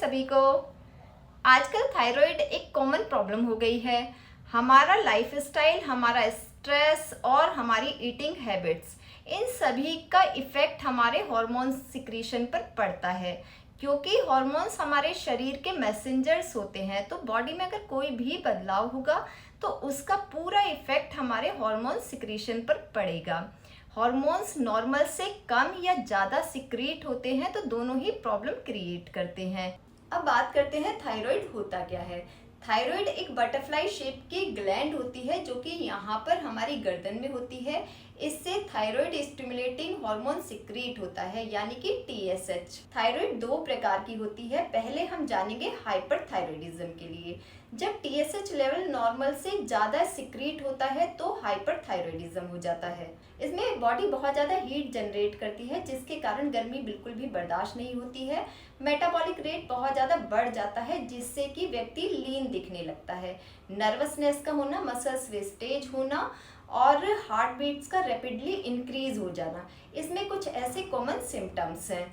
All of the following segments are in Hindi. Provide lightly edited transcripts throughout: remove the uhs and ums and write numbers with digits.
सभी को। आजकल थायराइड एक कॉमन प्रॉब्लम हो गई है। हमारा लाइफस्टाइल, हमारा स्ट्रेस और हमारी ईटिंग हैबिट्स, इन सभी का इफेक्ट हमारे हार्मोन सिक्रीशन पर पड़ता है। क्योंकि हार्मोन्स हमारे शरीर के मैसेंजर्स होते हैं, तो बॉडी में अगर कोई भी बदलाव होगा तो उसका पूरा इफेक्ट हमारे हार्मोन सिक्रीशन पर पड़ेगा। हार्मोन्स नॉर्मल से कम या ज़्यादा सिक्रीट होते हैं तो दोनों ही प्रॉब्लम क्रिएट करते हैं। अब बात करते हैं थायराइड होता क्या है। थायराइड एक बटरफ्लाई शेप की ग्लैंड होती है जो कि यहाँ पर हमारी गर्दन में होती है। इससे थायराइड स्टिमुलेटिंग हार्मोन सिक्रीट होता है, यानी कि TSH। थायराइड दो प्रकार की होती है। पहले हम जानेंगे हाइपरथायराइडिज्म के लिए। जब TSH लेवल नॉर्मल से ज़्यादा सिक्रीट होता है तो हाइपरथायराइडिज्म हो जाता है। इसमें बॉडी बहुत ज़्यादा हीट जनरेट करती है, जिसके कारण गर्मी बिल्कुल भी बर्दाश्त नहीं होती है। मेटाबॉलिक रेट बहुत ज़्यादा बढ़ जाता है, जिससे कि व्यक्ति लीन दिखने लगता है। नर्वसनेस का होना, मसल्स वेस्टेज होना और हार्ट बीट्स का रैपिडली इंक्रीज हो जाना, इसमें कुछ ऐसे कॉमन सिम्टम्स हैं।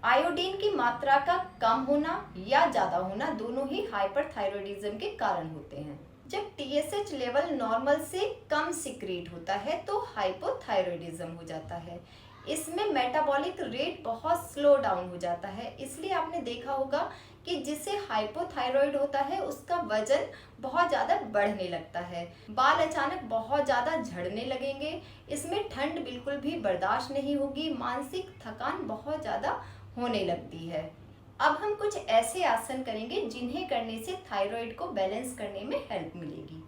आयोडीन की मात्रा का कम होना या ज़्यादा होना, दोनों ही हाइपरथायराइडिज्म के कारण होते हैं। जब TSH लेवल नॉर्मल से कम सिक्रीट होता है तो हाइपोथायराइडिज्म हो जाता है। इसमें मेटाबॉलिक रेट बहुत स्लो डाउन हो जाता है। इसलिए आपने देखा होगा कि जिसे हाइपोथायराइड होता है उसका वजन बहुत ज़्यादा बढ़ने लगता है, बाल अचानक बहुत ज़्यादा झड़ने लगेंगे, इसमें ठंड बिल्कुल भी बर्दाश्त नहीं होगी, मानसिक थकान बहुत ज़्यादा होने लगती है। अब हम कुछ ऐसे आसन करेंगे जिन्हें करने से थायराइड को बैलेंस करने में हेल्प मिलेगी।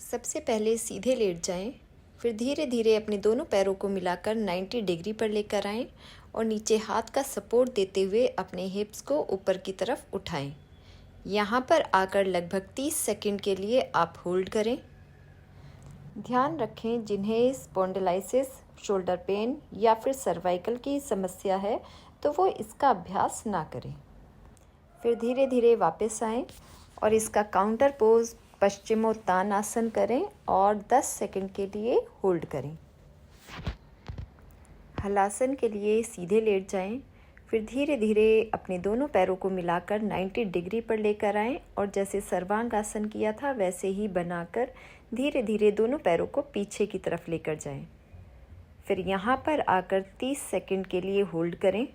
सबसे पहले सीधे लेट जाएं, फिर धीरे धीरे अपने दोनों पैरों को मिलाकर 90 डिग्री पर लेकर आएं और नीचे हाथ का सपोर्ट देते हुए अपने हिप्स को ऊपर की तरफ उठाएं। यहाँ पर आकर लगभग 30 सेकंड के लिए आप होल्ड करें। ध्यान रखें, जिन्हें स्पॉन्डिलाइसिस, शोल्डर पेन या फिर सर्वाइकल की समस्या है तो वो इसका अभ्यास ना करें। फिर धीरे धीरे वापस आएं और इसका काउंटर पोज पश्चिमोत्तानासन करें और 10 सेकंड के लिए होल्ड करें। हलासन के लिए सीधे लेट जाएं, फिर धीरे धीरे अपने दोनों पैरों को मिलाकर 90 डिग्री पर लेकर आएं और जैसे सर्वांगासन किया था वैसे ही बनाकर धीरे धीरे दोनों पैरों को पीछे की तरफ लेकर जाएं। फिर यहाँ पर आकर 30 सेकंड के लिए होल्ड करें।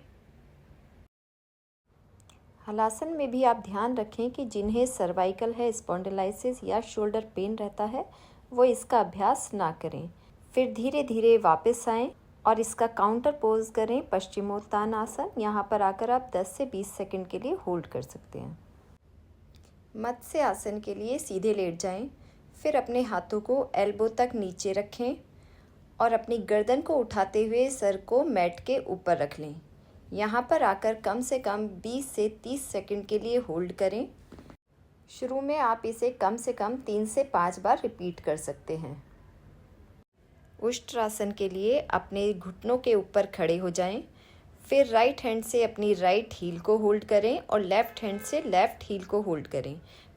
हलासन में भी आप ध्यान रखें कि जिन्हें सर्वाइकल है, स्पॉन्डिलाइसिस या शोल्डर पेन रहता है वो इसका अभ्यास ना करें। फिर धीरे धीरे वापस आएं और इसका काउंटर पोज करें पश्चिमोत्तानासन। यहाँ पर आकर आप 10 से 20 सेकंड के लिए होल्ड कर सकते हैं। मत्स्य आसन के लिए सीधे लेट जाएं, फिर अपने हाथों को एल्बो तक नीचे रखें और अपनी गर्दन को उठाते हुए सर को मैट के ऊपर रख लें। यहाँ पर आकर कम से कम 20 से 30 सेकंड के लिए होल्ड करें। शुरू में आप इसे कम से कम 3 से 5 बार रिपीट कर सकते हैं। उष्ट्रासन के लिए अपने घुटनों के ऊपर खड़े हो जाएं, फिर राइट हैंड से अपनी राइट हील को होल्ड करें और लेफ़्ट हैंड से लेफ़्ट हील को होल्ड करें।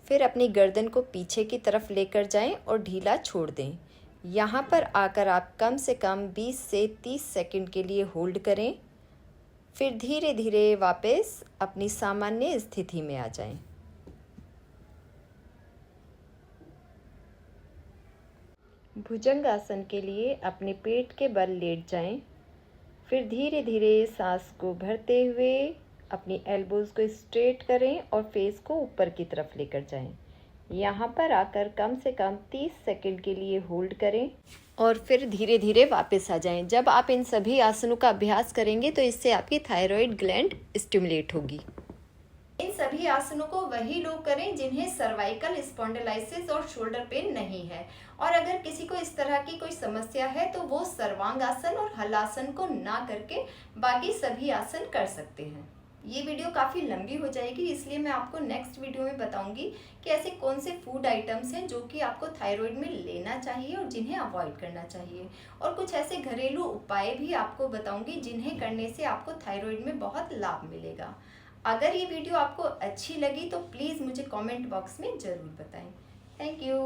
फिर अपनी गर्दन को पीछे की तरफ लेकर जाएं और ढीला छोड़ दें। यहाँ पर आकर आप कम से कम 20 से 30 सेकंड के लिए होल्ड करें, फिर धीरे धीरे वापस अपनी सामान्य स्थिति में आ जाएं। भुजंगासन के लिए अपने पेट के बल लेट जाएं, फिर धीरे धीरे सांस को भरते हुए अपनी एल्बोज़ को स्ट्रेट करें और फेस को ऊपर की तरफ लेकर जाएं। यहाँ पर आकर कम से कम 30 सेकंड के लिए होल्ड करें और फिर धीरे धीरे वापस आ जाएं। जब आप इन सभी आसनों का अभ्यास करेंगे तो इससे आपकी थायराइड ग्लैंड स्टिमुलेट होगी। इन सभी आसनों को वही लोग करें जिन्हें सर्वाइकल, स्पॉन्डिलाइसिस और शोल्डर पेन नहीं है। और अगर किसी को इस तरह की कोई समस्या है तो वो सर्वांगासन और हलासन को ना करके बाकी सभी आसन कर सकते हैं। ये वीडियो काफ़ी लंबी हो जाएगी, इसलिए मैं आपको नेक्स्ट वीडियो में बताऊंगी कि ऐसे कौन से फूड आइटम्स हैं जो कि आपको थायराइड में लेना चाहिए और जिन्हें अवॉइड करना चाहिए, और कुछ ऐसे घरेलू उपाय भी आपको बताऊंगी जिन्हें करने से आपको थायराइड में बहुत लाभ मिलेगा। अगर ये वीडियो आपको अच्छी लगी तो प्लीज़ मुझे कमेंट बॉक्स में ज़रूर बताएं। Thank you.